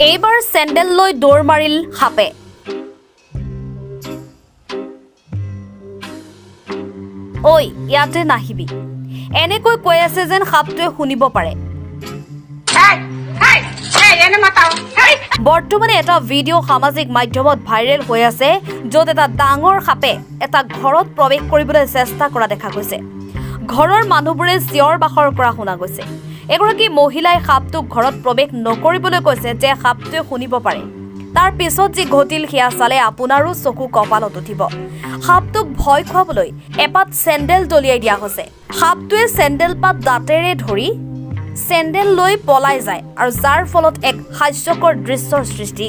এইবাৰ চেণ্ডেল লৈ দৌৰ মাৰিল সাপে। ঐ ইয়াতে নাহিবি, এনেকৈ কৈ আছে যেন সাপটোৱে শুনিব পাৰে। বৰ্তমানে এটা ভিডিঅ' সামাজিক মাধ্যমত ভাইৰেল হৈ আছে, য'ত এটা ডাঙৰ সাপে এটা ঘৰত প্ৰৱেশ কৰিবলৈ চেষ্টা কৰা দেখা গৈছে। ঘৰৰ মানুহবোৰে চিঞৰ বাখৰ কৰা শুনা গৈছে। এগৰাকী মহিলাই সাপটোক ঘৰত প্ৰৱেশ নকৰিবলৈ কৈছে যে সাপটোৱে শুনিব পাৰে। তাৰ পিছত যি ঘটিল সেয়া চালে আপোনাৰো চকু কপালত উঠিব। সাপটোক ভয় খুৱাবলৈ এপাত চেণ্ডেল দলিয়াই দিয়া হৈছে। সাপটোৱে চেণ্ডেল পাত দাঁতেৰে ধৰি চেণ্ডেল লৈ পলাই যায় আৰু যাৰ ফলত এক হাস্যকৰ দৃশ্যৰ সৃষ্টি।